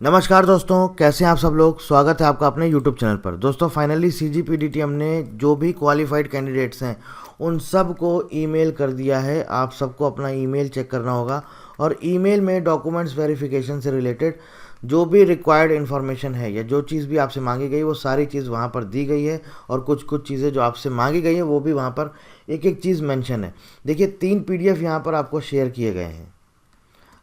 नमस्कार दोस्तों, कैसे हैं आप सब लोग। स्वागत है आपका अपने YouTube चैनल पर। दोस्तों फाइनली CGPDT हमने जो भी क्वालिफाइड कैंडिडेट्स हैं उन सब को ईमेल कर दिया है। आप सबको अपना ईमेल चेक करना होगा और ईमेल में डॉक्यूमेंट्स वेरिफिकेशन से रिलेटेड जो भी रिक्वायर्ड इन्फॉर्मेशन है या जो चीज़ भी आपसे मांगी गई वो सारी चीज़ वहाँ पर दी गई है और कुछ कुछ चीज़ें जो आपसे मांगी गई है वो भी वहाँ पर एक एक चीज़ मेंशन है। देखिए 3 PDF यहाँ पर आपको शेयर किए गए हैं।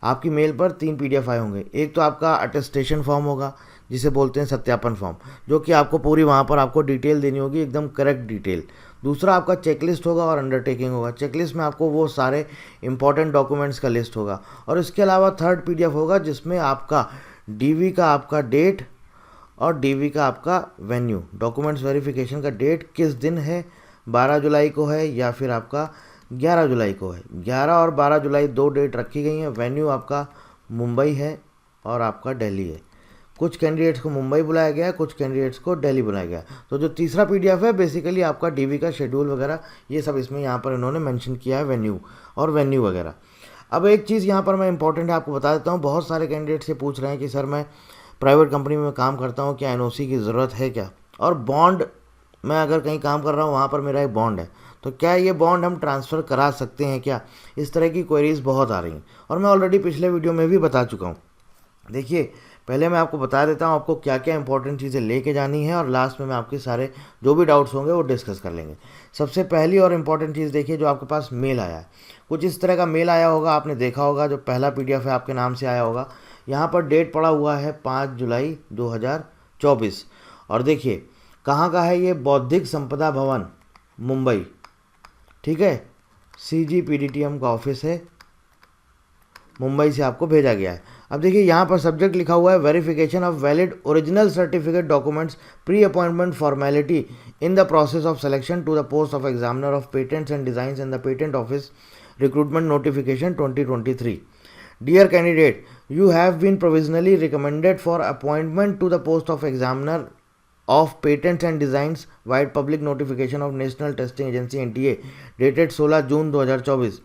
आपकी मेल पर 3 PDF आए होंगे। एक तो आपका अटेस्टेशन फॉर्म होगा जिसे बोलते हैं सत्यापन फॉर्म, जो कि आपको पूरी वहाँ पर आपको डिटेल देनी होगी, एकदम करेक्ट डिटेल। दूसरा आपका चेकलिस्ट होगा और अंडरटेकिंग होगा। चेकलिस्ट में आपको वो सारे इंपॉर्टेंट डॉक्यूमेंट्स का लिस्ट होगा और इसके अलावा थर्ड PDF होगा जिसमें आपका DV का आपका डेट और DV का आपका वेन्यू, डॉक्यूमेंट्स वेरिफिकेशन का डेट किस दिन है, 12 जुलाई को है या फिर आपका 11 जुलाई को है। 11 और 12 जुलाई 2 डेट रखी गई हैं। वेन्यू आपका मुंबई है और आपका दिल्ली है। कुछ कैंडिडेट्स को मुंबई बुलाया गया है, कुछ कैंडिडेट्स को दिल्ली बुलाया गया है। तो जो तीसरा PDF है बेसिकली आपका DV का शेड्यूल वगैरह ये सब इसमें यहाँ पर इन्होंने मेंशन किया है, वेन्यू और वेन्यू वगैरह। अब एक चीज़ यहाँ पर मैं इंपॉर्टेंट है आपको बता देता हूँ। बहुत सारे कैंडिडेट्स ये पूछ रहे हैं कि सर मैं प्राइवेट कंपनी में काम करता हूँ, क्या NOC की ज़रूरत है क्या, और बॉन्ड मैं अगर कहीं काम कर रहा हूँ वहाँ पर मेरा एक बॉन्ड है तो क्या ये बॉन्ड हम ट्रांसफ़र करा सकते हैं क्या। इस तरह की क्वेरीज बहुत आ रही हैं और मैं ऑलरेडी पिछले वीडियो में भी बता चुका हूँ। देखिए पहले मैं आपको बता देता हूँ आपको क्या क्या इंपॉर्टेंट चीज़ें लेके जानी है और लास्ट में मैं आपके सारे जो भी डाउट्स होंगे वो डिस्कस कर लेंगे। सबसे पहली और इम्पॉर्टेंट चीज़ देखिए, जो आपके पास मेल आया है कुछ इस तरह का मेल आया होगा, आपने देखा होगा। जो पहला PDF है आपके नाम से आया होगा, यहाँ पर डेट पड़ा हुआ है 5 जुलाई 2024 और देखिए कहाँ का है ये, बौद्धिक संपदा भवन मुंबई, ठीक है। CGPDT का ऑफिस है, मुंबई से आपको भेजा गया है। अब देखिए यहाँ पर सब्जेक्ट लिखा हुआ है verification of valid original certificate documents pre appointment formality in the process of selection to the post of examiner of patents and designs in the patent office recruitment notification 2023। Dear candidate, you have been provisionally recommended for appointment to the post of examiner of patents and designs via public notification of National Testing Agency NTA dated 16 June 2024.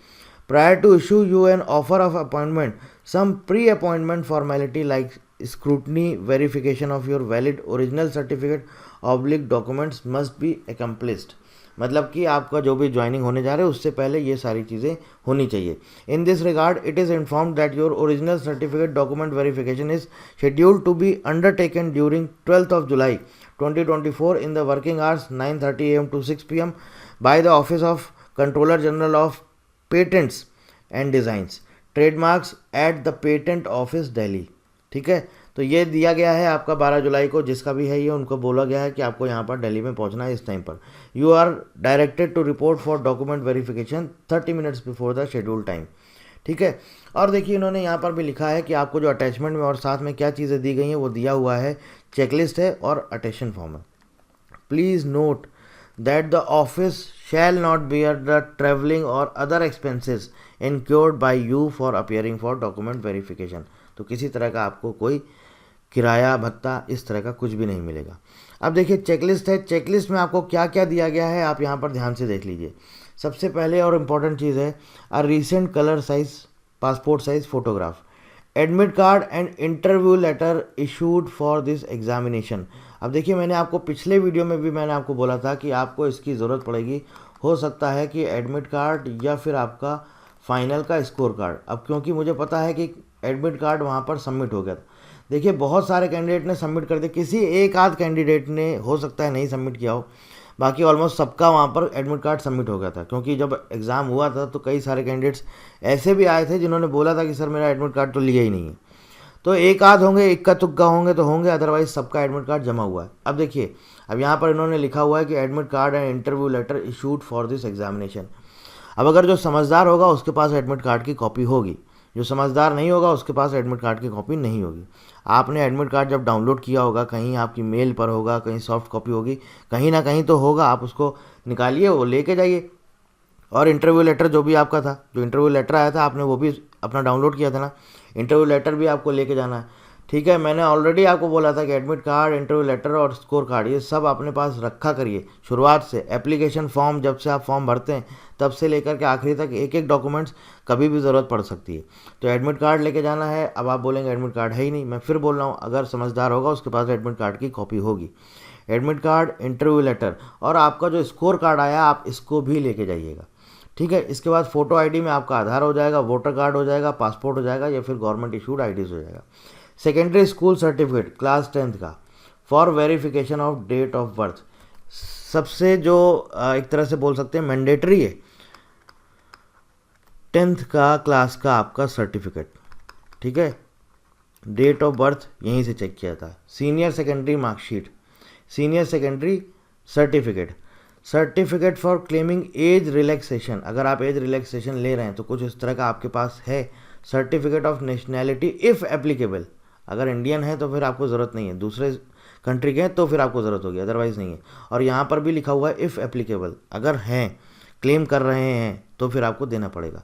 Prior to issue you an offer of appointment, some pre-appointment formality like scrutiny verification of your valid original certificate oblique documents must be accomplished. मतलब कि आपका जो भी joining होने जा रहा है उससे पहले ये सारी चीज़ें होनी चाहिए। In this regard it is informed that your original certificate document verification is scheduled to be undertaken during 12th of July 2024 in the working hours 9:30 AM to 6 PM by the Office of Controller General of Patents and Designs, trademarks at the Patent Office Delhi। ठीक है, तो ये दिया गया है आपका 12 जुलाई को, जिसका भी है ये उनको बोला गया है कि आपको यहाँ पर दिल्ली में पहुँचना है इस टाइम पर। You are directed to report for document verification 30 minutes before the schedule time. ठीक है, और देखिए इन्होंने यहाँ पर भी लिखा है कि आपको जो अटैचमेंट में और साथ में क्या चीज़ें दी गई हैं वो दिया हुआ है, चेकलिस्ट है और अटेंशन फॉर्म है। Please note that the office shall not bear the travelling और other expenses incurred by you for appearing for document verification. तो किसी तरह का आपको कोई किराया भत्ता इस तरह का कुछ भी नहीं मिलेगा। अब देखिए चेकलिस्ट है, चेकलिस्ट में आपको क्या क्या दिया गया है आप यहाँ पर ध्यान से देख लीजिए। सबसे पहले और इम्पॉर्टेंट चीज़ है a recent colour size passport size photograph, admit card and interview letter issued for this examination. अब देखिए मैंने आपको पिछले वीडियो में भी मैंने आपको बोला था कि आपको इसकी ज़रूरत पड़ेगी। हो सकता है कि एडमिट कार्ड या फिर आपका फाइनल का स्कोर कार्ड। अब क्योंकि मुझे पता है कि एडमिट कार्ड वहाँ पर सबमिट हो गया था। देखिए बहुत सारे कैंडिडेट ने सबमिट कर दिया, किसी एक आध कैंडिडेट ने हो सकता है नहीं सबमिट किया हो, बाकी ऑलमोस्ट सबका वहाँ पर एडमिट कार्ड सबमिट हो गया था। क्योंकि जब एग्ज़ाम हुआ था तो कई सारे कैंडिडेट्स ऐसे भी आए थे जिन्होंने बोला था कि सर मेरा एडमिट कार्ड तो लिया ही नहीं है। तो एक आध होंगे, इक्का तुक्का होंगे तो होंगे, अदरवाइज सबका एडमिट कार्ड जमा हुआ है। अब देखिए अब यहाँ पर इन्होंने लिखा हुआ है कि admit card and interview letter issued for this examination. अब अगर जो समझदार होगा उसके पास एडमिट कार्ड की कॉपी होगी, जो समझदार नहीं होगा उसके पास एडमिट कार्ड की कॉपी नहीं होगी। आपने एडमिट कार्ड जब डाउनलोड किया होगा, कहीं आपकी मेल पर होगा, कहीं सॉफ्ट कॉपी होगी, कहीं ना कहीं तो होगा, आप उसको निकालिए, वो लेके जाइए। और इंटरव्यू लेटर जो भी आपका था, जो इंटरव्यू लेटर आया था आपने वो भी अपना डाउनलोड किया था ना, इंटरव्यू लेटर भी आपको लेके जाना है। ठीक है, मैंने ऑलरेडी आपको बोला था कि एडमिट कार्ड, इंटरव्यू लेटर और स्कोर कार्ड ये सब अपने पास रखा करिए शुरुआत से। एप्लीकेशन फॉर्म जब से आप फॉर्म भरते हैं तब से लेकर के आखिरी तक एक एक डॉक्यूमेंट्स कभी भी ज़रूरत पड़ सकती है। तो एडमिट कार्ड लेके जाना है। अब आप बोलेंगे एडमिट कार्ड है ही नहीं, मैं फिर बोल रहा हूँ, अगर समझदार होगा उसके पास एडमिट कार्ड की कॉपी होगी। एडमिट कार्ड, इंटरव्यू लेटर और आपका जो स्कोर कार्ड आया आप इसको भी लेके जाइएगा। ठीक है, इसके बाद फ़ोटो आईडी में आपका आधार हो जाएगा, वोटर कार्ड हो जाएगा, पासपोर्ट हो जाएगा या फिर गवर्नमेंट इशूड आईडीज़ हो जाएगा। Secondary school certificate class 10th का for verification of date of birth, सबसे जो एक तरह से बोल सकते हैं मैंडेटरी है 10th का क्लास का आपका सर्टिफिकेट। ठीक है, डेट ऑफ बर्थ यहीं से चेक किया था। Senior secondary marksheet, senior secondary certificate, certificate for claiming age relaxation, अगर आप एज रिलैक्सेशन ले रहे हैं तो कुछ इस तरह का आपके पास है। Certificate of nationality if applicable, अगर इंडियन है तो फिर आपको ज़रूरत नहीं है, दूसरे कंट्री के हैं तो फिर आपको ज़रूरत होगी, अदरवाइज़ नहीं है। और यहाँ पर भी लिखा हुआ है इफ़ एप्लीकेबल, अगर हैं क्लेम कर रहे हैं तो फिर आपको देना पड़ेगा।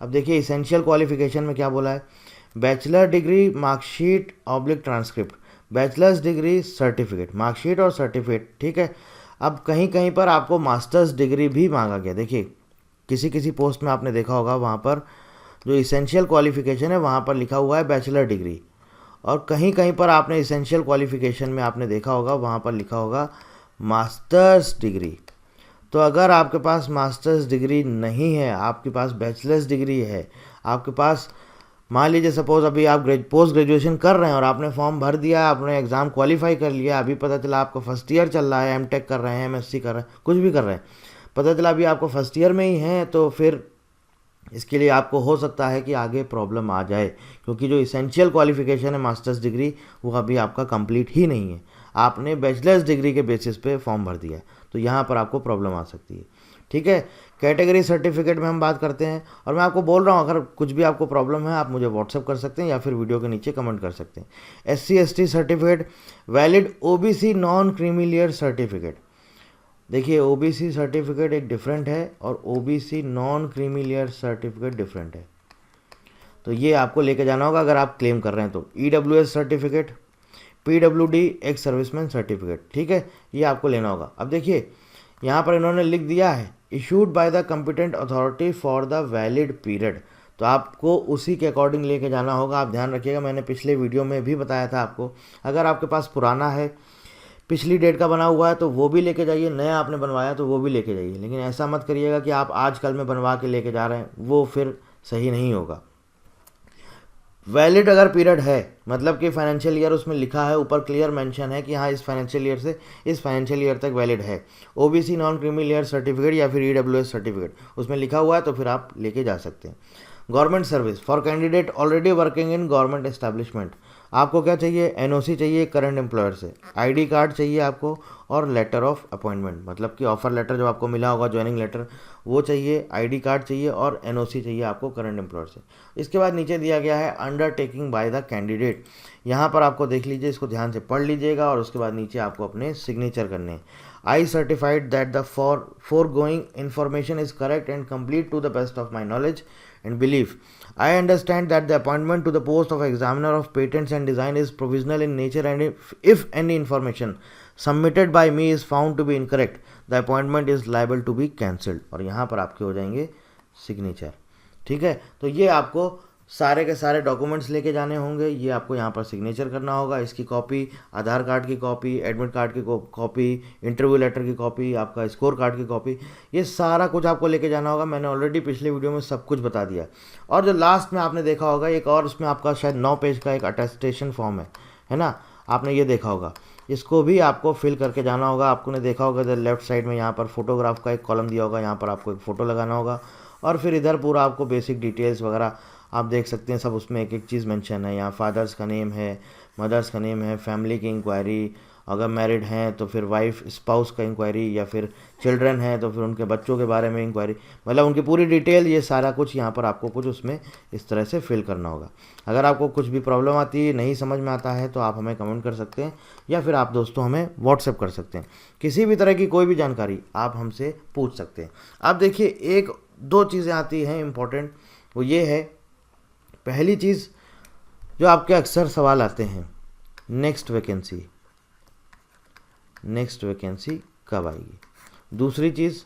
अब देखिए इसेंशियल क्वालिफिकेशन में क्या बोला है, bachelor degree marksheet oblique transcript, bachelors degree certificate, marksheet और सर्टिफिकेट। ठीक है, अब कहीं कहीं पर आपको मास्टर्स डिग्री भी मांगा गया। देखिए किसी किसी पोस्ट में आपने देखा होगा वहाँ पर जो इसेंशियल क्वालिफिकेशन है वहाँ पर लिखा हुआ है बैचलर डिग्री, और कहीं कहीं पर आपने इसेंशियल क्वालिफिकेशन में आपने देखा होगा वहाँ पर लिखा होगा मास्टर्स डिग्री। तो अगर आपके पास मास्टर्स डिग्री नहीं है, आपके पास बैचलर्स डिग्री है, आपके पास मान लीजिए सपोज अभी आप पोस्ट ग्रेजुएशन कर रहे हैं और आपने फॉर्म भर दिया, आपने एग्ज़ाम क्वालिफाई कर लिया, अभी पता चला आपका फर्स्ट ईयर चल रहा है, एमटेक कर रहे हैं, एमएससी कर रहे हैं, कुछ भी कर रहे हैं, पता चला अभी आपको फर्स्ट ईयर में ही है, तो फिर इसके लिए आपको हो सकता है कि आगे प्रॉब्लम आ जाए, क्योंकि जो इसेंशियल क्वालिफिकेशन है मास्टर्स डिग्री वो अभी आपका कंप्लीट ही नहीं है, आपने बैचलर्स डिग्री के बेसिस पे फॉर्म भर दिया है, तो यहाँ पर आपको प्रॉब्लम आ सकती है। ठीक है, कैटेगरी सर्टिफिकेट में हम बात करते हैं, और मैं आपको बोल रहा हूँ अगर कुछ भी आपको प्रॉब्लम है आप मुझे व्हाट्सअप कर सकते हैं या फिर वीडियो के नीचे कमेंट कर सकते हैं। SC/ST certificate, valid OBC non creamy layer certificate. देखिए OBC सर्टिफिकेट एक डिफरेंट है और OBC non creamy layer certificate different है, तो ये आपको लेके जाना होगा अगर आप क्लेम कर रहे हैं तो। EWS certificate, PWD ex serviceman certificate, ठीक है, ये आपको लेना होगा। अब देखिए यहाँ पर इन्होंने लिख दिया है issued by the competent authority for the valid period, तो आपको उसी के अकॉर्डिंग लेके जाना होगा। आप ध्यान रखिएगा, मैंने पिछले वीडियो में भी बताया था आपको, अगर आपके पास पुराना है, पिछली डेट का बना हुआ है तो वो भी लेके जाइए, नया आपने बनवाया तो वो भी लेके जाइए, लेकिन ऐसा मत करिएगा कि आप आजकल में बनवा के लेके जा रहे हैं, वो फिर सही नहीं होगा। वैलिड अगर पीरियड है मतलब कि फाइनेंशियल ईयर उसमें लिखा है, ऊपर क्लियर मेंशन है कि हाँ इस फाइनेंशियल ईयर से इस फाइनेंशियल ईयर तक वैलिड है, OBC non creamy layer certificate या फिर EWS सर्टिफिकेट उसमें लिखा हुआ है तो फिर आप लेके जा सकते हैं। Government service for candidate already working in government establishment, आपको क्या चाहिए, NOC चाहिए करंट एम्प्लॉयर से, ID कार्ड चाहिए आपको, और लेटर ऑफ अपॉइंटमेंट मतलब कि ऑफर लेटर जो आपको मिला होगा ज्वाइनिंग लेटर वो चाहिए, ID कार्ड चाहिए और NOC चाहिए आपको करंट एम्प्लॉयर से। इसके बाद नीचे दिया गया है अंडरटेकिंग बाय द कैंडिडेट, यहाँ पर आपको देख लीजिए, इसको ध्यान से पढ़ लीजिएगा और उसके बाद नीचे आपको अपने सिग्नेचर करने हैं। आई certified that the foregoing information is correct and complete to the best of my knowledge and belief. I understand that the appointment to the post of examiner of patents and design is provisional in nature, and if any information submitted by me is found to be incorrect, the appointment is liable to be cancelled। और यहाँ पर आपके हो जाएंगे signature. ठीक है, तो ये आपको सारे के सारे डॉक्यूमेंट्स लेके जाने होंगे, ये आपको यहाँ पर सिग्नेचर करना होगा, इसकी कॉपी, आधार कार्ड की कॉपी, एडमिट कार्ड की कॉपी, इंटरव्यू लेटर की कॉपी, आपका स्कोर कार्ड की कॉपी, ये सारा कुछ आपको लेके जाना होगा। मैंने ऑलरेडी पिछले वीडियो में सब कुछ बता दिया। और जो लास्ट में आपने देखा होगा एक और, उसमें आपका शायद 9 पेज का एक अटेस्टेशन फॉर्म है ना, आपने ये देखा होगा, इसको भी आपको फिल करके जाना होगा। आपने देखा होगा इधर लेफ्ट साइड में यहाँ पर फोटोग्राफ का एक कॉलम दिया होगा, यहाँ पर आपको एक फ़ोटो लगाना होगा, और फिर इधर पूरा आपको बेसिक डिटेल्स वगैरह आप देख सकते हैं, सब उसमें एक एक चीज़ मेंशन है। यहाँ फादर्स का नेम है, मदर्स का नेम है, फैमिली की इंक्वायरी, अगर मैरिड हैं तो फिर वाइफ स्पाउस का इंक्वायरी, या फिर चिल्ड्रन हैं तो फिर उनके बच्चों के बारे में इंक्वायरी, मतलब उनकी पूरी डिटेल, ये सारा कुछ यहाँ पर आपको कुछ उसमें इस तरह से फिल करना होगा। अगर आपको कुछ भी प्रॉब्लम आती है, नहीं समझ में आता है, तो आप हमें कमेंट कर सकते हैं या फिर आप दोस्तों हमें व्हाट्सएप कर सकते हैं। किसी भी तरह की कोई भी जानकारी आप हमसे पूछ सकते हैं। अब देखिए 1-2 चीज़ें आती हैं इम्पोर्टेंट, वो ये है, पहली चीज़ जो आपके अक्सर सवाल आते हैं, नेक्स्ट वैकेंसी कब आएगी। दूसरी चीज़,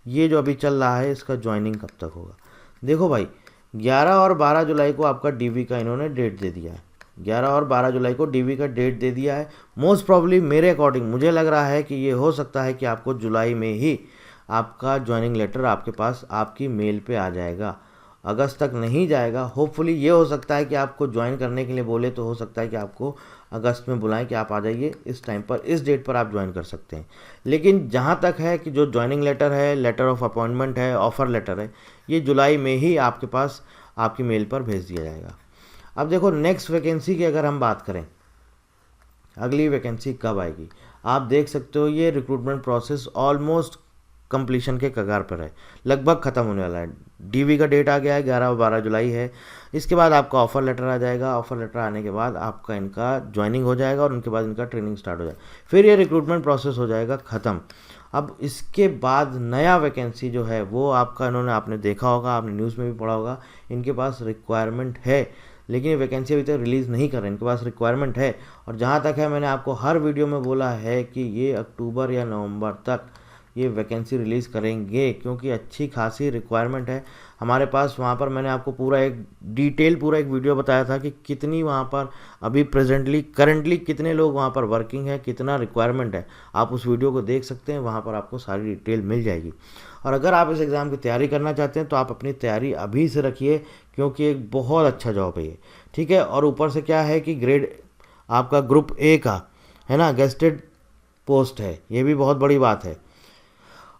ये जो अभी चल रहा है इसका ज्वाइनिंग कब तक होगा। देखो भाई, 11 और 12 जुलाई को आपका डीवी का इन्होंने डेट दे दिया है। 11 और 12 जुलाई को डीवी का डेट दे दिया है। मोस्ट प्रॉब्ली मेरे अकॉर्डिंग मुझे लग रहा है कि ये हो सकता है कि आपको जुलाई में ही आपका ज्वाइनिंग लेटर आपके पास आपकी मेल पे आ जाएगा। अगस्त तक नहीं जाएगा। होपफुली ये हो सकता है कि आपको ज्वाइन करने के लिए बोले तो हो सकता है कि आपको अगस्त में बुलाएं कि आप आ जाइए इस टाइम पर, इस डेट पर आप ज्वाइन कर सकते हैं। लेकिन जहाँ तक है कि जो ज्वाइनिंग लेटर है, लेटर ऑफ अपॉइंटमेंट है, ऑफ़र लेटर है, ये जुलाई में ही आपके पास आपकी मेल पर भेज दिया जाएगा। अब देखो, नेक्स्ट वैकेंसी की अगर हम बात करें, अगली वैकेंसी कब आएगी, आप देख सकते हो ये रिक्रूटमेंट प्रोसेस ऑलमोस्ट कंप्लीशन के कगार पर है, लगभग ख़त्म होने वाला है। डीवी का डेट आ गया है, 11 और 12 जुलाई है। इसके बाद आपका ऑफ़र लेटर आ जाएगा। ऑफ़र लेटर आने के बाद आपका इनका ज्वाइनिंग हो जाएगा और उनके बाद इनका ट्रेनिंग स्टार्ट हो जाएगा। फिर ये रिक्रूटमेंट प्रोसेस हो जाएगा ख़त्म। अब इसके बाद नया वैकेंसी जो है वो आपका, इन्होंने, आपने देखा होगा, आपने न्यूज़ में भी पढ़ा होगा, इनके पास रिक्वायरमेंट है, लेकिन ये वैकेंसी अभी तक रिलीज़ नहीं कर रहे हैं। इनके पास रिक्वायरमेंट है और जहाँ तक है, मैंने आपको हर वीडियो में बोला है कि ये अक्टूबर या नवंबर तक ये वैकेंसी रिलीज़ करेंगे, क्योंकि अच्छी खासी रिक्वायरमेंट है हमारे पास। वहाँ पर मैंने आपको पूरा एक वीडियो बताया था कि कितनी वहाँ पर अभी करंटली कितने लोग वहाँ पर वर्किंग है, कितना रिक्वायरमेंट है। आप उस वीडियो को देख सकते हैं, वहाँ पर आपको सारी डिटेल मिल जाएगी। और अगर आप इस एग्ज़ाम की तैयारी करना चाहते हैं तो आप अपनी तैयारी अभी से रखिए, क्योंकि एक बहुत अच्छा जॉब है ये, ठीक है। और ऊपर से क्या है कि ग्रेड आपका ग्रुप ए का है ना, गेस्टेड पोस्ट है, ये भी बहुत बड़ी बात है।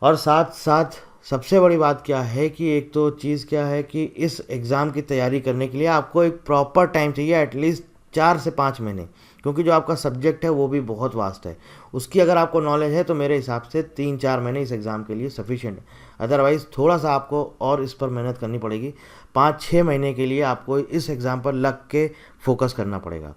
और साथ साथ सबसे बड़ी बात क्या है कि एक तो चीज़ क्या है कि इस एग्ज़ाम की तैयारी करने के लिए आपको एक प्रॉपर टाइम चाहिए, एटलीस्ट 4 से 5 महीने, क्योंकि जो आपका सब्जेक्ट है वो भी बहुत वास्ट है। उसकी अगर आपको नॉलेज है तो मेरे हिसाब से 3-4 महीने इस एग्ज़ाम के लिए सफिशिएंट है। अदरवाइज़ थोड़ा सा आपको और इस पर मेहनत करनी पड़ेगी। 5-6 महीने के लिए आपको इस एग्ज़ाम पर लग के फोकस करना पड़ेगा।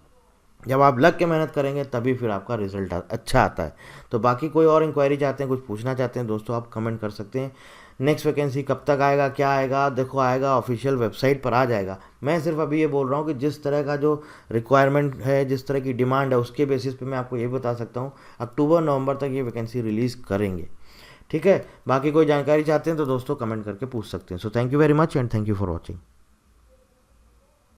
जब आप लग के मेहनत करेंगे तभी फिर आपका रिजल्ट अच्छा आता है। तो बाकी कोई और इंक्वायरी चाहते हैं, कुछ पूछना चाहते हैं दोस्तों, आप कमेंट कर सकते हैं। नेक्स्ट वैकेंसी कब तक आएगा, क्या आएगा, देखो आएगा, ऑफिशियल वेबसाइट पर आ जाएगा। मैं सिर्फ अभी ये बोल रहा हूँ कि जिस तरह का जो रिक्वायरमेंट है, जिस तरह की डिमांड है, उसके बेसिस पे मैं आपको ये बता सकता हूँ अक्टूबर नवंबर तक ये वैकेंसी रिलीज़ करेंगे, ठीक है। बाकी कोई जानकारी चाहते हैं तो दोस्तों कमेंट करके पूछ सकते हैं। So thank you very much and thank you for watching.